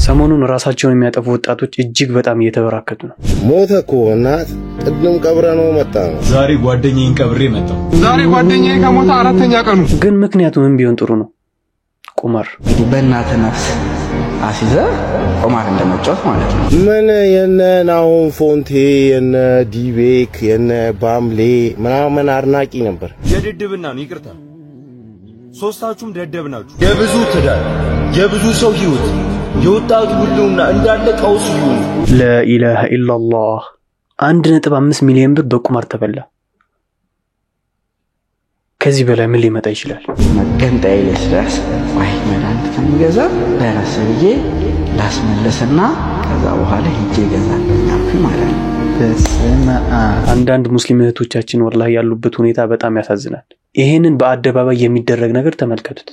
ሰሞኑን ራሳቸውን የሚያጠፉ ወጣቶች እጅግ በጣም እየተበራከቱ ነው። ሞተኮ እናት ቅድም ቀብረ ነው መጣ ነው። ዛሬ ጓደኛዬን ቀብሬ መጣሁ። ዛሬ ጓደኛዬ ከሞተ አራተኛ ቀኑ። ግን ምክንያቱ ምን ቢሆን ጥሩ ነው? ቁማር። በእናት ነፍስ አሲዘ ቁማር እንደመጫወት ማለት ነው። ምን የነ ናሆም ፎንቴ የነ ዲቤክ የነ ባምሌ ምናምን አድናቂ ነበር። የድድብና ነው ይቅርታ። ሶስታችሁም ደደብ ናችሁ። የብዙ ትዳር የብዙ ሰው ህይወት የወጣቱ ሁሉና እንዳለ ቀውስ ይሁን። ላኢላሃ ኢላላህ 1.5 ሚሊዮን ብር በቁማር ተበላ። ከዚህ በላይ ምን ሊመጣ ይችላል? መገንጣይ ለስላስ ወይ መድኃኒት ከሚገዛ ለራስዬ ላስመለስና ከዛ በኋላ ሂጄ ገዛለሁ ማለት ነው። አንዳንድ ሙስሊም እህቶቻችን ወላሂ ያሉበት ሁኔታ በጣም ያሳዝናል። ይሄንን በአደባባይ የሚደረግ ነገር ተመልከቱት።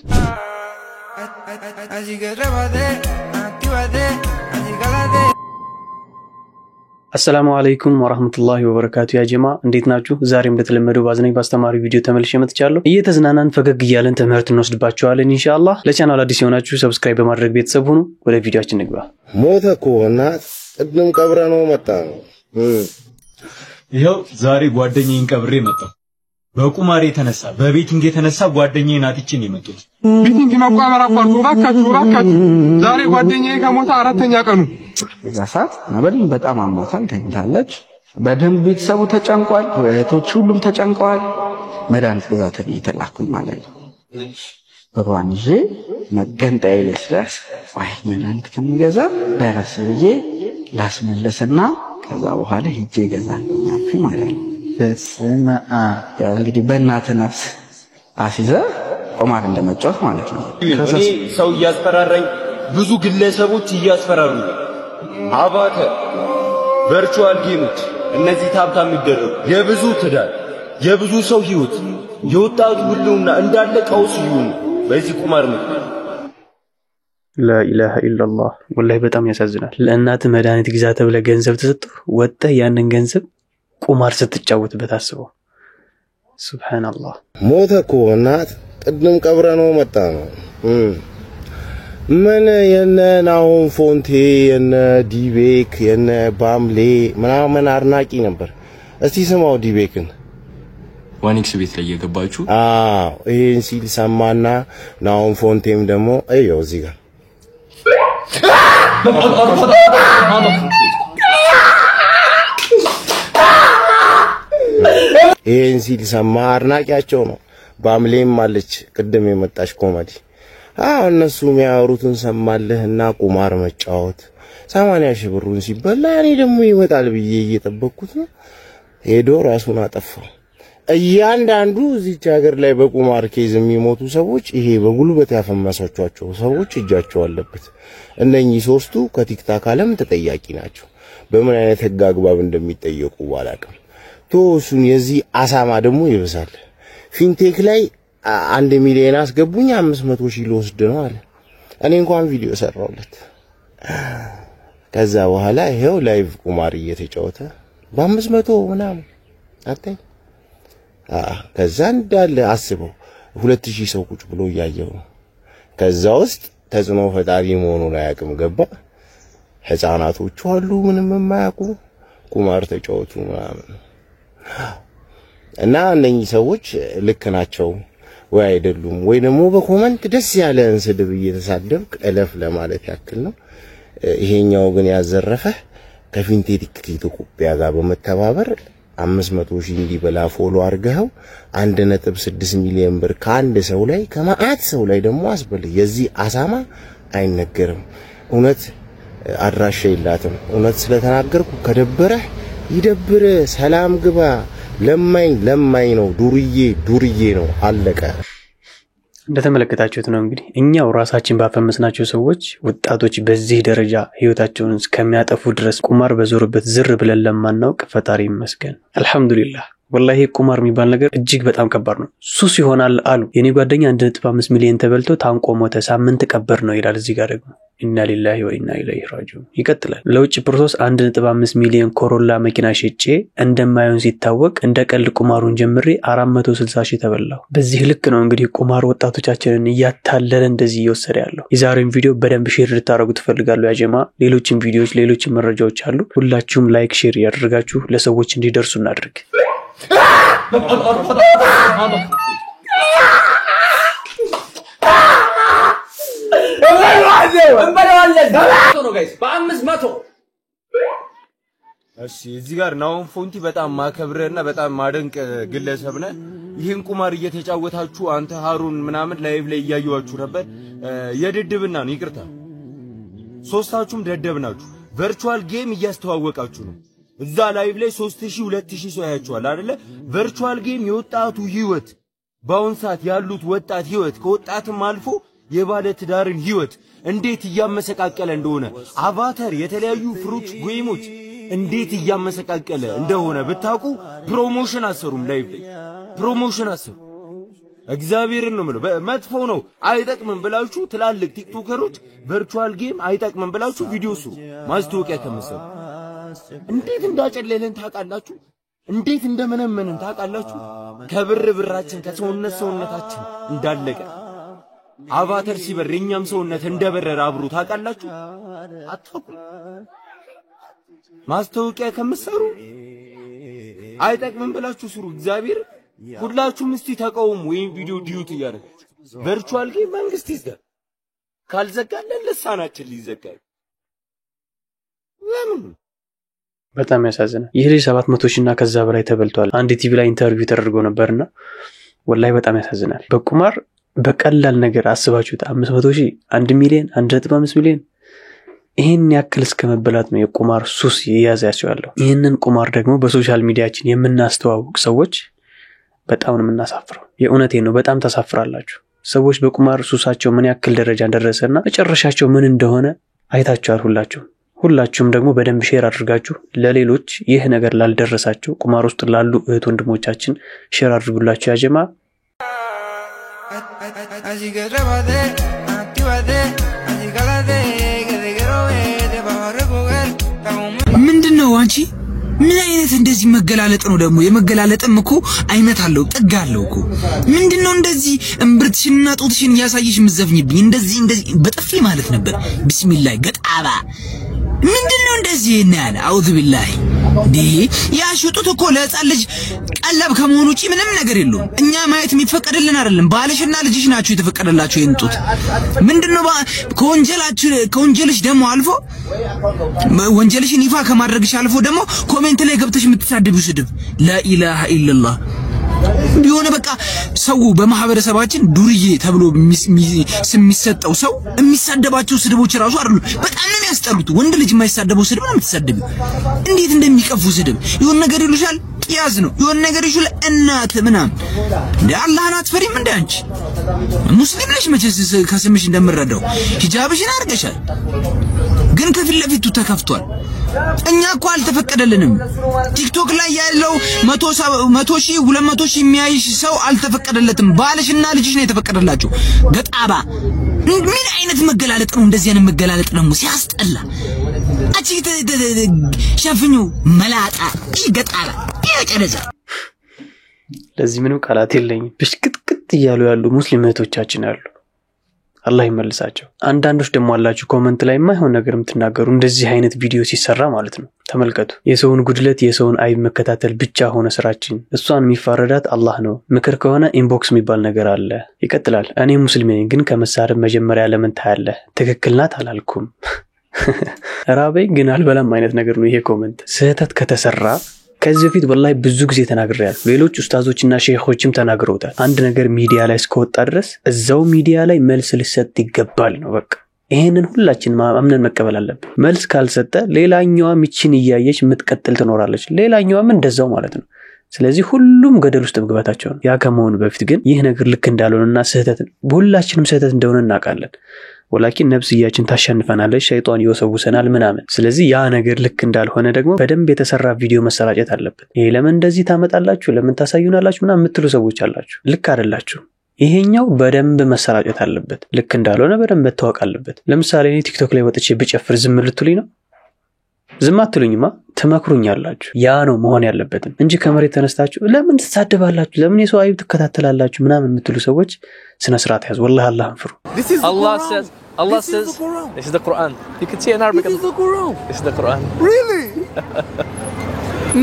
አሰላሙ አለይኩም ወራህመቱላሂ ወበረካቱ። ያ ጀማ እንዴት ናችሁ? ዛሬም እንደተለመደው ባዝናኝ ባስተማሪ ቪዲዮ ተመልሼ መጥቻለሁ። እየተዝናናን ፈገግ እያለን ትምህርት እንወስድባችኋለን ኢንሻአላህ። ለቻናሉ አዲስ የሆናችሁ ሰብስክራይብ በማድረግ ቤተሰብ ሁኑ። ወደ ቪዲዮአችን እንግባ። ሞተኮ እናት ቅድም ቀብረ ነው መጣ ነው። ይሄው ዛሬ ጓደኛዬን ቀብሬ መጣሁ። በቁማር የተነሳ በቤቲንግ የተነሳ ጓደኛዬን አጥቼን የመጣሁት። ቤቲንግ መቋመር አቋርጡ ባካችሁ። ዛሬ ጓደኛዬ ከሞተ አራተኛ ቀኑ። ዛሳት ነበር በጣም አሞታል ተኝታለች። በደንብ ቤተሰቡ ተጨንቋል። እህቶች ሁሉም ተጨንቀዋል። መድኃኒት ግዛት እየተላኩኝ ማለት ነው። በሯንጄ መገንጣይ ለስላስ ወይ መድኃኒት ከሚገዛ ለራስዬ ላስመለስና ከዛ በኋላ ሂጄ ገዛለሁ ማለት ነው። ያው እንግዲህ በእናት ነፍስ አሲዘ ቁማር እንደመጫወት ማለት ነው። እኔ ሰው እያስፈራራኝ ብዙ ግለሰቦች እያስፈራሩኝ አባተ ቨርቹዋል ጌሞች እነዚህ ታብታ የሚደረጉ የብዙ ትዳር የብዙ ሰው ህይወት የወጣቱ ሁሉና እንዳለ ቀውስ ይሁን በዚህ ቁማር ነው። ላኢላሃ ኢላላህ ወላሂ በጣም ያሳዝናል። ለእናት መድኃኒት ግዛ ተብለ ገንዘብ ተሰጥቶ ወጥተህ ያንን ገንዘብ ቁማር ስትጫወትበት አስበው። ሱብሃንአላህ። ሞተኮ እናት ቅድም ቀብረ ነው መጣ ነው። ምን የነ ናሆም ፎንቴ የነ ዲቤክ የነ ባምሌ ምናምን አድናቂ ነበር። እስቲ ስማው ዲቤክን ዋኒክስ ቤት ላይ የገባችሁ ይሄን ሲል ሰማና ናሆም ፎንቴም ደግሞ አይዮ እዚህ ጋር ይሄን ሲል ሰማ። አድናቂያቸው ነው። ባምሌም አለች ቅድም የመጣች ኮሜዲ። እነሱ የሚያወሩትን ሰማለህና ቁማር መጫወት 80 ሺህ ብሩን ሲበላ እኔ ደግሞ ይመጣል ብዬ እየጠበቅኩት ነው። ሄዶ ራሱን አጠፋው። እያንዳንዱ እዚች ሀገር ላይ በቁማር ኬዝ የሚሞቱ ሰዎች ይሄ በጉልበት ያፈመሳቸው ሰዎች እጃቸው አለበት። እነኚህ ሶስቱ ከቲክታክ ዓለም ተጠያቂ ናቸው። በምን አይነት ህግ አግባብ እንደሚጠየቁ ባላቅም ቶሱን የዚህ አሳማ ደግሞ ይብሳል። ፊንቴክ ላይ 1 ሚሊዮን አስገቡኝ 500 ሺህ ልወስድ ነው አለ። እኔ እንኳን ቪዲዮ ሰራውለት። ከዛ በኋላ ይሄው ላይቭ ቁማር እየተጫወተ በ500 ምናምን አታይ። ከዛ እንዳለ አስበው 2000 ሰው ቁጭ ብሎ ያየው። ከዛ ውስጥ ተጽዕኖ ፈጣሪ መሆኑን አያውቅም። ገባ ህፃናቶቹ አሉ ምንም የማያውቁ ቁማር ተጫወቱ ምናምን። እና እነኚህ ሰዎች ልክ ናቸው ወይ አይደሉም ወይ ደግሞ በኮሜንት ደስ ያለን ስድብ እየተሳደብክ እለፍ ለማለት ያክል ነው። ይሄኛው ግን ያዘረፈ ከፊንቴክ ኢትዮጵያ ጋር በመተባበር 500 ሺህ እንዲበላ ፎሎ አርገው 1.6 ሚሊዮን ብር ከአንድ ሰው ላይ ከማአት ሰው ላይ ደግሞ አስበል። የዚህ አሳማ አይነገርም። እውነት አድራሻ የላትም። እውነት ስለተናገርኩ ከደበረህ ይደብር። ሰላም ግባ። ለማኝ ነው። ዱርዬ ነው። አለቀ። እንደተመለከታችሁት ነው እንግዲህ እኛው ራሳችን ባፈመስናቸው ሰዎች ወጣቶች በዚህ ደረጃ ህይወታቸውን እስከሚያጠፉ ድረስ ቁማር በዞርበት ዝር ብለን ለማናውቅ ፈጣሪ ይመስገን። አልহামዱሊላህ። ወላሂ ቁማር የሚባል ነገር እጅግ በጣም ከባድ ነው። ሱስ ይሆናል አሉ። የኔ ጓደኛ 1.5 ሚሊዮን ተበልቶ ታንቆ ሞተ፣ ሳምንት ቀበር ነው ይላል። እዚህ ጋር ደግሞ ኢና ሊላሂ ወኢና ኢለይሂ ራጂዑን። ይቀጥላል። ለውጭ ፕሮሰስ 1.5 ሚሊዮን ኮሮላ መኪና ሸጬ እንደማይሆን ሲታወቅ እንደ ቀልድ ቁማሩን ጀምሬ 460 ሺህ ተበላው። በዚህ ልክ ነው እንግዲህ ቁማር ወጣቶቻችንን እያታለለ እንደዚህ እየወሰደ ያለው። የዛሬውን ቪዲዮ በደንብ ሼር ልታደርጉ ትፈልጋሉ ያ ጀማ። ሌሎችም ቪዲዮዎች ሌሎችም መረጃዎች አሉ። ሁላችሁም ላይክ ሼር ያደርጋችሁ ለሰዎች እንዲደርሱ እናድርግ። እሺ እዚህ ጋር ናውን ፎንቲ በጣም ማከብረና በጣም ማደንቅ ግለሰብ ነህ። ይህን ቁማር እየተጫወታችሁ አንተ ሃሩን ምናምን ላይቭ ላይ እያያችሁ ነበር። የድድብና ነው ይቅርታ። ሶስታችሁም ደደብ ናችሁ። ቨርቹዋል ጌም እያስተዋወቃችሁ ነው። እዛ ላይቭ ላይ 3000 2000 ሰው ያያችኋል አይደለ? ቨርቹዋል ጌም የወጣቱ ህይወት በአሁን ሰዓት ያሉት ወጣት ህይወት ከወጣትም አልፎ የባለ ትዳርን ህይወት እንዴት እያመሰቃቀለ እንደሆነ አቫታር የተለያዩ ፍሩት ጌሞች እንዴት እያመሰቃቀለ እንደሆነ ብታውቁ ፕሮሞሽን አሰሩም ላይቭ ላይ ፕሮሞሽን አሰሩ። እግዚአብሔርን ነው ማለት መጥፎ ነው አይጠቅምም ብላችሁ ትላልቅ ቲክቶከሮች ቨርቹዋል ጌም አይጠቅምም ብላችሁ ቪዲዮ ስሩ ማስታወቂያ ከመሰሩ። እንዴት እንዳጨለለን ታውቃላችሁ? እንዴት እንደመነመንን ታውቃላችሁ? ከብር ብራችን ከሰውነት ሰውነታችን እንዳለቀ አቫታር ሲበር የኛም ሰውነት እንደበረረ አብሩ ታውቃላችሁ? አታውቁም። ማስታወቂያ ከመሰሩ አይጠቅምም ብላችሁ ስሩ። እግዚአብሔር ሁላችሁም እስቲ ተቃውሙ ወይም ቪዲዮ ዲዩት እያደረጋችሁ ቨርቹዋል ጌም መንግስት ይዝጋ ካልዘጋለን ለሳናችን ሊዘጋ ለምን? በጣም ያሳዝናል። ይህ ልጅ 700 ሺህ እና ከዛ በላይ ተበልቷል። አንድ ቲቪ ላይ ኢንተርቪው ተደርጎ ነበርና ወላሂ በጣም ያሳዝናል። በቁማር በቀላል ነገር አስባችሁት 500 ሺህ 1 ሚሊዮን 1.5 ሚሊዮን ይሄን ያክል እስከመበላት ነው የቁማር ሱስ ያያዛቸው። ይሄንን ቁማር ደግሞ በሶሻል ሚዲያችን የምናስተዋውቅ ሰዎች በጣም ነው የምናሳፍረው። የእውነቴን ነው። በጣም ተሳፍራላችሁ። ሰዎች በቁማር ሱሳቸው ምን ያክል ደረጃ እንደደረሰና መጨረሻቸው ምን እንደሆነ አይታችኋል ሁላችሁም ደግሞ በደንብ ሼር አድርጋችሁ ለሌሎች ይህ ነገር ላልደረሳቸው ቁማር ውስጥ ላሉ እህት ወንድሞቻችን ሼር አድርጉላችሁ ያጀማ። ምንድነው አንቺ ምን አይነት እንደዚህ መገላለጥ ነው? ደግሞ የመገላለጥም እኮ አይነት አለው ጥግ አለው እኮ። ምንድነው እንደዚህ እምብርትሽንና ጡትሽን ያሳይሽ ምዘፍኝብኝ? እንደዚህ በጥፊ ማለት ነበር። ቢስሚላህ ገጣባ ምንድነው እንደዚህ እናያለ? አውዙ ቢላሂ ያሽጡት እኮ ለህፃን ልጅ ቀለብ ከመሆኑ ውጪ ምንም ነገር የለውም። እኛ ማየት የሚፈቀድልን አይደለም። ባልሽና ልጅሽ ናችሁ የተፈቀደላችሁ ይንጡት። ምንድነው ከወንጀልሽ ደግሞ አልፎ ወንጀልሽን ይፋ ከማድረግሽ አልፎ ደግሞ ኮሜንት ላይ ገብተሽ የምትሳደቢው ስድብ ላኢላሃ ኢላላህ ቢሆነ በቃ ሰው በማህበረሰባችን ዱርዬ ተብሎ የሚሰጠው ሰው የሚሳደባቸው ስድቦች ራሱ አይደሉም። በጣም ነው የሚያስጠሉት። ወንድ ልጅ የማይሳደበው ስድብ ነው የምትሳደቢው። እንዴት እንደሚቀፉ ስድብ የሆነ ነገር ይሉሻል፣ ቂያዝ ነው የሆነ ነገር ይሉሻል። እናት ምናምን እንደ አላህን አትፈሪም እንደ አንቺ ሙስሊም ነሽ መቼስ ከስምሽ እንደምረዳው ሂጃብሽን አርገሻል፣ ግን ከፊት ለፊቱ ተከፍቷል። እኛ እኮ አልተፈቀደልንም። ቲክቶክ ላይ ያለው 100 ሺህ 200 ሺህ የሚያይሽ ሰው አልተፈቀደለትም። ባልሽና ልጅሽ ነው የተፈቀደላችሁ። ገጣባ ምን አይነት መገላለጥ ነው? እንደዚህ አይነት መገላለጥ ደግሞ ሲያስጠላ። አቺ ሸፍኙ መላጣ ገጣባ ይጨረዛ። ለዚህ ምንም ቃላት የለኝም። ብሽቅጥቅጥ እያሉ ያሉ ሙስሊም እህቶቻችን አሉ። አላህ ይመልሳቸው። አንዳንዶች ደግሞ አላችሁ ኮሜንት ላይ የማይሆን ነገር የምትናገሩ እንደዚህ አይነት ቪዲዮ ሲሰራ ማለት ነው። ተመልከቱ። የሰውን ጉድለት የሰውን አይብ መከታተል ብቻ ሆነ ስራችን። እሷን የሚፋረዳት አላህ ነው። ምክር ከሆነ ኢንቦክስ የሚባል ነገር አለ። ይቀጥላል። እኔ ሙስሊም ነኝ ግን ከመሳረብ መጀመሪያ ለምን ታያለህ? ትክክል ናት አላልኩም። ራበይ ግን አልበላም አይነት ነገር ነው ይሄ ኮሜንት። ስህተት ከተሰራ ከዚህ በፊት ወላሂ ብዙ ጊዜ ተናግሬያለሁ። ሌሎች ኡስታዞችና ሼኾችም ተናግረውታል። አንድ ነገር ሚዲያ ላይ እስከወጣ ድረስ እዛው ሚዲያ ላይ መልስ ሊሰጥ ይገባል ነው በቃ። ይሄንን ሁላችን አምነን መቀበል አለብን። መልስ ካልሰጠ ሌላኛዋ ሚችን እያየች የምትቀጥል ትኖራለች፣ ሌላኛዋም እንደዛው ማለት ነው። ስለዚህ ሁሉም ገደል ውስጥ መግባታቸው ነው። ያ ከመሆኑ በፊት ግን ይህ ነገር ልክ እንዳልሆነና ስህተት ሁላችንም ስህተት እንደሆነ እናውቃለን። ወላኪን ነፍስያችን ታሸንፈናለች፣ ሸይጣን ይወሰውሰናል ምናምን። ስለዚህ ያ ነገር ልክ እንዳልሆነ ደግሞ በደንብ የተሰራ ቪዲዮ መሰራጨት አለበት። ይሄ ለምን እንደዚህ ታመጣላችሁ ለምን ታሳዩናላችሁ ምናምን የምትሉ ሰዎች አላችሁ። ልክ አይደላችሁ። ይሄኛው በደንብ መሰራጨት አለበት ልክ እንዳልሆነ በደንብ መታወቅ አለበት ለምሳሌ እኔ ቲክቶክ ላይ ወጥቼ ብጨፍር ዝም ልትሉኝ ነው ዝም አትሉኝማ ተመክሩኛላችሁ ያ ነው መሆን ያለበት እንጂ ከመሬት ተነስታችሁ ለምን ተሳደባላችሁ ለምን የሰው አይብ ትከታተላላችሁ ምናምን የምትሉ ሰዎች ስነ ስርዓት ያዙ والله አላህን ፍሩ Allah says this is the Quran you can see in Arabic this is the Quran this is the Quran really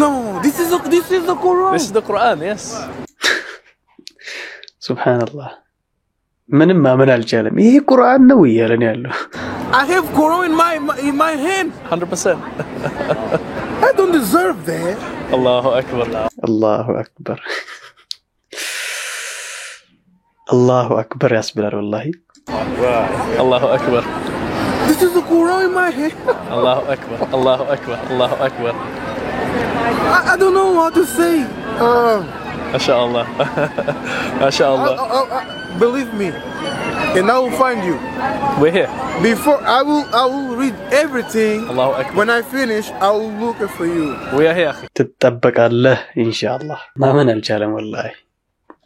no this is the Quran this is the Quran yes subhanallah ምንም ማመን አልቻለም ይሄ ቁርአን ነው ይያለን ያለው I have Quran in my hand 100% I don't deserve that Allahu Akbar Allahu Akbar Allahu Akbar yasbilar wallahi Allahu Akbar this is the Quran in my hand Allahu Akbar Allahu Akbar Allahu Akbar I don't know what to say MashaAllah MashaAllah believe me and I will find you we're here before I will read everything Allahu Akbar when I finish I will look for you we are here akhi ትጠበቃለህ ኢንሻአላህ ማመን አልቻለም ወላሂ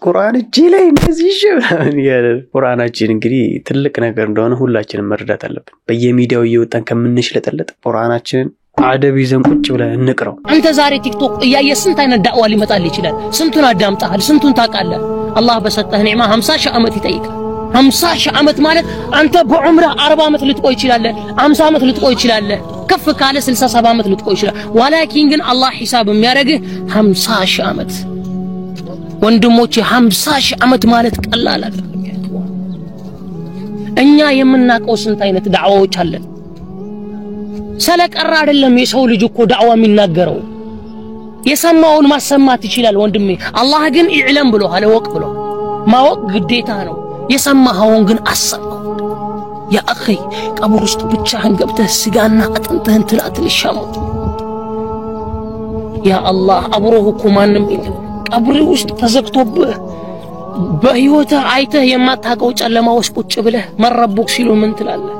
ቁርአን እጂ ላይ እንደዚህ ይሻላል ያለ ቁርአናችን እንግዲህ ትልቅ ነገር እንደሆነ ሁላችንም መረዳት አለብን በየሚዲያው እየወጣን ከምንሽለጠለጥ ቁርአናችን አደብ ይዘን ቁጭ ብለን እንቅረው አንተ ዛሬ ቲክቶክ እያየ ስንት አይነት ዳዕዋ ሊመጣል ይችላል ስንቱን አዳምጣሃል ስንቱን ታውቃለህ አላህ በሰጠህ ኒዕማ 50 ሺህ ዓመት ይጠይቃል 50 ሺህ ዓመት ማለት አንተ በዑምራ 40 ዓመት ልትቆይ ይችላል 50 ዓመት ልትቆይ ይችላል ከፍ ካለ 67 ዓመት ልትቆይ ይችላል ወላኪን ግን አላህ ሒሳብ የሚያደርግህ 50 ሺህ ዓመት ወንድሞቼ 50 ሺህ ዓመት ማለት ቀላል አይደለም እኛ የምናውቀው ስንት አይነት ዳዕዋዎች አለን ሰለቀራ አይደለም የሰው ልጅ እኮ ዳዕዋ የሚናገረው የሰማውን ማሰማት ይችላል ወንድሜ አላህ ግን ኢዕለም ብሎሃል ወቅ ብሎ ማወቅ ግዴታ ነው የሰማኸውን ግን አሰማው ያ አኺ ቀብር ውስጥ ብቻህን ገብተህ ስጋና አጥንትህን ትላትል ይሻሙት ያ አላህ አብሮህ እኮ ማንም የለም ቀብር ውስጥ ተዘግቶብህ በህይወት አይተህ የማታውቀው ጨለማ ውስጥ ቁጭ ብለህ መረቡክ ሲሉ ምን ትላለህ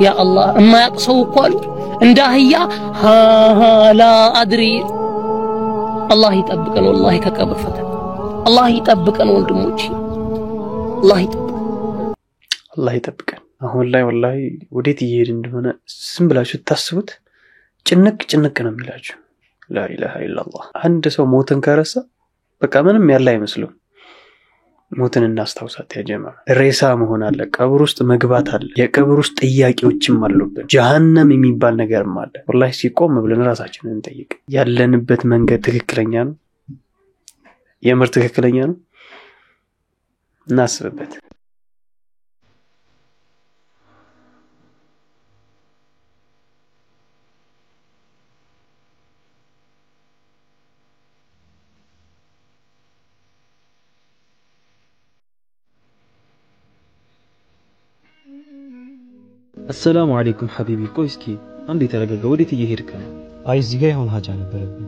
ያ አላህ የማያቅሰው እኮ አሉ እንዳህያ ላ አድሪ አላህ ይጠብቀን والله ከቀብር ፈተና አላህ ይጠብቀን ወንድሞቼ አላህ ይጠብቀን አሁን ላይ والله ወዴት ይሄድ እንደሆነ ዝም ብላችሁ ታስቡት ጭንቅ ነው የሚላችሁ لا اله الا الله አንድ ሰው ሞትን ከረሳ በቃ ምንም ያለ አይመስልም ሞትን እናስታውሳት ያ ጀማዓ ሬሳ መሆን አለ ቀብር ውስጥ መግባት አለ የቀብር ውስጥ ጥያቄዎችም አሉበት ጀሃነም የሚባል ነገርም አለ والله ሲቆም ብለን ራሳችንን እንጠይቅ ያለንበት መንገድ ትክክለኛ ነው የምር ትክክለኛ ነው እናስብበት السلام عليكم حبيبي كويسكي عندي ترجع وديت يهيرك አይ እዚህ ጋር የሆነ ሀጃ ነበረብኝ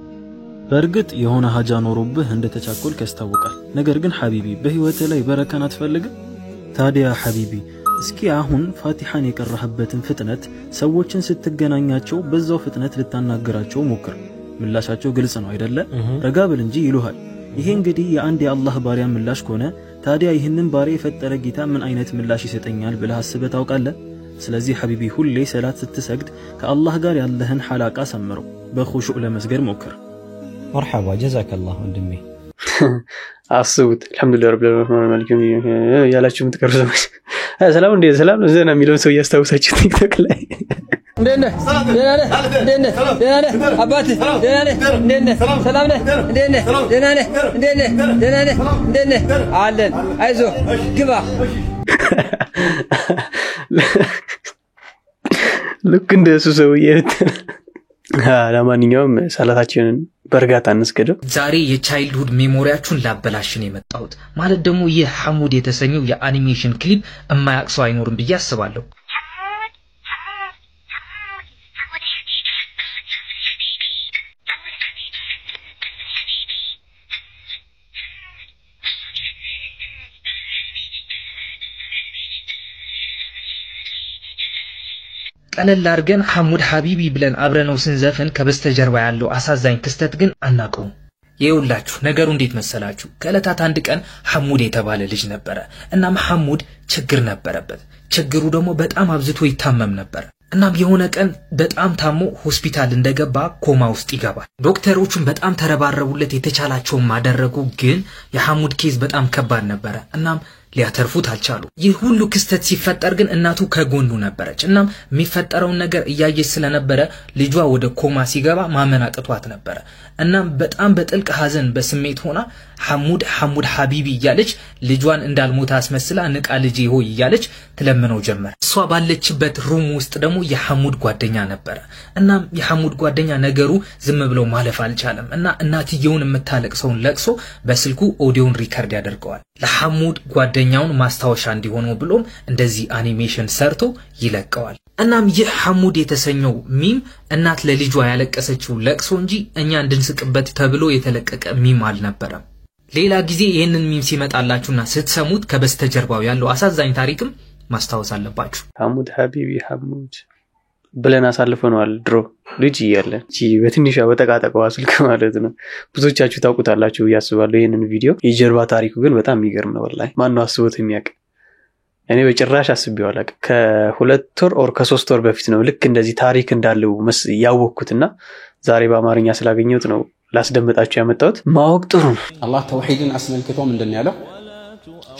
በርግጥ የሆነ ሀጃ ኖሮብህ እንደተቻኮልክ ያስታውቃል ነገር ግን ሐቢቢ በህይወት ላይ በረካን አትፈልግ ታዲያ ሐቢቢ እስኪ አሁን ፋቲሃን የቀራህበትን ፍጥነት ሰዎችን ስትገናኛቸው በዛው ፍጥነት ልታናገራቸው ሞክር ምላሻቸው ግልጽ ነው አይደለ ረጋ ብል እንጂ ይሉሃል ይሄ እንግዲህ የአንድ የአላህ ባሪያ ምላሽ ከሆነ ታዲያ ይህንን ባሪያ የፈጠረ ጌታ ምን አይነት ምላሽ ይሰጠኛል ብለህ አስበህ ታውቃለህ ስለዚህ ሐቢቢ ሁሌ ሰላት ስትሰግድ ከአላህ ጋር ያለህን ሐላቃ ሰምረው በኹሹዕ ለመስገድ ሞክር مرحبا جزاك الله ወንድሜ አስቡት አልহামዱሊላህ ረብል ዓለሚን ማለከም ያላችሁ ምትቀርዙ ሰላም እንዴ ሰላም ዘና የሚለው ሰው ያስታውሳችሁ ቲክቶክ ላይ እንደነ እንደነ አባቴ እንደነ ሰላም ነህ እንደነ ደህና ነህ እንደነ አለን አይዞ ግባ ልክ እንደሱ ሰው ለማንኛውም ሰላታችንን በርጋታ እንስገደው ዛሬ የቻይልድሁድ ሜሞሪያችሁን ላበላሽ ነው የመጣሁት ማለት ደግሞ የሐሙድ የተሰኘው የአኒሜሽን ክሊፕ የማያቅሰው አይኖርም ብዬ አስባለሁ ቀለል አርገን ሐሙድ ሐቢቢ ብለን አብረነው ስንዘፍን ከበስተጀርባ ያለው አሳዛኝ ክስተት ግን አናቀው ይውላችሁ ነገሩ እንዴት መሰላችሁ ከለታት አንድ ቀን ሐሙድ የተባለ ልጅ ነበረ እናም ሐሙድ ችግር ነበረበት ችግሩ ደግሞ በጣም አብዝቶ ይታመም ነበር እናም የሆነ ቀን በጣም ታሞ ሆስፒታል እንደገባ ኮማ ውስጥ ይገባል ዶክተሮቹም በጣም ተረባረቡለት የተቻላቸውን ማደረጉ ግን የሐሙድ ኬዝ በጣም ከባድ ነበር እናም ሊያተርፉት አልቻሉ ይህ ሁሉ ክስተት ሲፈጠር ግን እናቱ ከጎኑ ነበረች እናም የሚፈጠረውን ነገር እያየች ስለነበረ ልጇ ወደ ኮማ ሲገባ ማመን አቅቷት ነበር እናም በጣም በጥልቅ ሐዘን በስሜት ሆና ሐሙድ ሐቢቢ እያለች ልጇን እንዳልሞታ አስመስላ ንቃ ልጄ ሆይ እያለች ትለምነው ጀመር እሷ ባለችበት ሩም ውስጥ ደግሞ የሐሙድ ጓደኛ ነበር እናም የሐሙድ ጓደኛ ነገሩ ዝም ብለው ማለፍ አልቻለም እና እናትየውን የምታለቅሰውን ለቅሶ በስልኩ ኦዲዮን ሪከርድ ያደርገዋል ለሐሙድ ጓደኛውን ማስታወሻ እንዲሆነው ብሎም እንደዚህ አኒሜሽን ሰርቶ ይለቀዋል እናም ይህ ሐሙድ የተሰኘው ሚም እናት ለልጇ ያለቀሰችው ለቅሶ እንጂ እኛ እንድንስቅበት ተብሎ የተለቀቀ ሚም አልነበረም ሌላ ጊዜ ይሄንን ሚም ሲመጣላችሁና ስትሰሙት ከበስተጀርባው ያለው አሳዛኝ ታሪክም ማስታወስ አለባችሁ ሐሙድ ሐቢቢ ሐሙድ ብለን አሳልፈናል ድሮ ልጅ እያለን እቺ በትንሿ በተቃጠቀው ስልክ ማለት ነው ብዙዎቻችሁ ታውቁታላችሁ ያስባለሁ ይሄንን ቪዲዮ የጀርባ ታሪኩ ግን በጣም የሚገርም ነው ወላሂ ማን ነው አስቦት የሚያውቅ እኔ በጭራሽ አስቤው አላውቅም ከ2 ወር ኦር ከ3 ወር በፊት ነው ልክ እንደዚህ ታሪክ እንዳለው ያወቅኩትና ዛሬ በአማርኛ ስላገኘሁት ነው ላስደምጣችሁ ያመጣሁት ማወቅ ጥሩ ነው አላህ ተውሂድን አስመልክቶ ምንድነው ያለው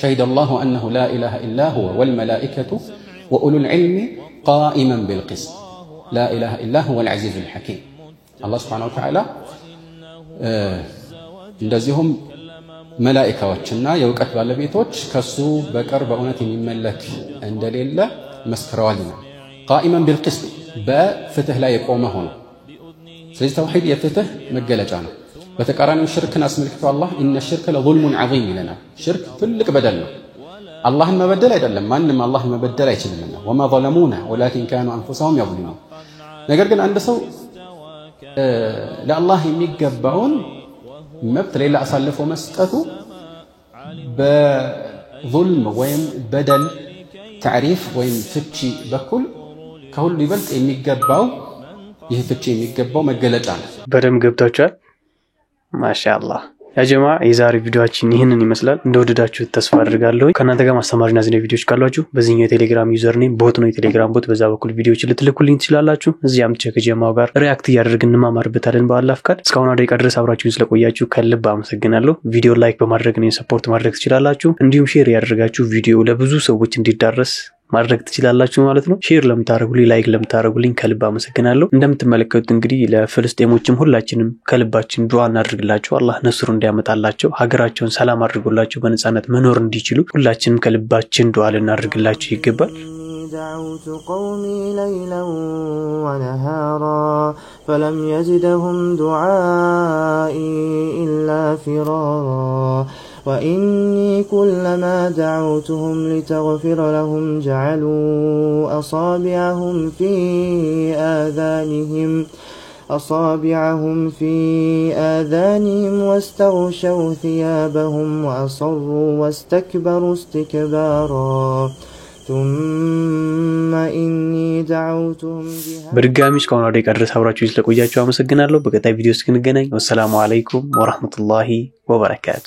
شهد الله أنه لا إله إلا هو والملائكة وأولو العلم قائما بالقسط لا إله إلا هو العزيز الحكيم الله سبحانه وتعالى እንደዚሁም መላእክቶችና የውቀት ባለቤቶች ከሱ በቀር በእውነት የሚመለክ እንደሌለ መስክረዋል قائما بالقسط በፍትህ ላይ የቆመ ሆኖ ስለዚህ ተውሂድ የፍትህ መገለጫ ነው በተቃራኒው ሽርክን አስመልክቶ አላህ ان الشرك لظلم عظيم لنا ሽርክ ትልቅ በደል ነው አላህን መበደል አይደለም ማንንም አላህን መበደል አይችልምና وما ظلمونا ولكن كانوا انفسهم يظلمون ነገር ግን አንድ ሰው ለአላህ የሚገባውን መብት ሌላ አሳልፎ መስጠቱ በظلم ወይም በደል تعريف ወይም ፍቺ በኩል ከሁሉ ይበልጥ የሚገባው ይህ ፍቺ የሚገባው መገለጫ ነው በደም ገብታችኋል ማሻአላህ ያ ጀማ የዛሬ ቪዲዮአችን ይሄንን ይመስላል እንደወደዳችሁት ተስፋ አድርጋለሁ ከናንተ ጋር ማስተማርና ዝነ ቪዲዮዎች ካሏችሁ በዚህኛው ቴሌግራም ዩዘር ኔም ቦት ነው የቴሌግራም ቦት በዛ በኩል ቪዲዮዎች ልትልኩልኝ ትችላላችሁ እዚያም ከጀማው ጋር ሪአክት ያደርግን እንማማርበታለን በአላህ ፍቃድ እስካሁን አደቂቃ ድረስ አብራችሁን ስለቆያችሁ ከልብ አመሰግናለሁ ቪዲዮ ላይክ በማድረግ ነው ሰፖርት ማድረግ ትችላላችሁ እንዲሁም ሼር ያደርጋችሁ ቪዲዮ ለብዙ ሰዎች እንዲዳረስ ማድረግ ትችላላችሁ ማለት ነው ሼር ለምታረጉልኝ ላይክ ለምታረጉልኝ ከልብ አመሰግናለሁ እንደምትመለከቱት እንግዲህ ለፍልስጤሞችም ሁላችንም ከልባችን ዱዓ እናድርግላቸው አላህ ነስሩ እንዲያመጣላቸው ሀገራቸውን ሰላም አድርጎላቸው በነጻነት መኖር እንዲችሉ ሁላችንም ከልባችን ዱዓ እናድርግላቸው ይገባል دعوت قومي ليلا ونهارا فلم يزدهم دعائي إلا فرارا وإني كلما دعوتهم لتغفر لهم جعلوا أصابعهم في آذانهم واستغشوا ثيابهم وأصروا واستكبروا استكبارا ثم إني دعوتهم በድጋሚ እስካሁን አደቂቃ ድረስ አብራችሁ ስለቆያችሁ አመሰግናለሁ በቀጣይ ቪዲዮ እስክንገናኝ ወሰላሙ አለይኩም ወራህመቱላሂ ወበረካቱ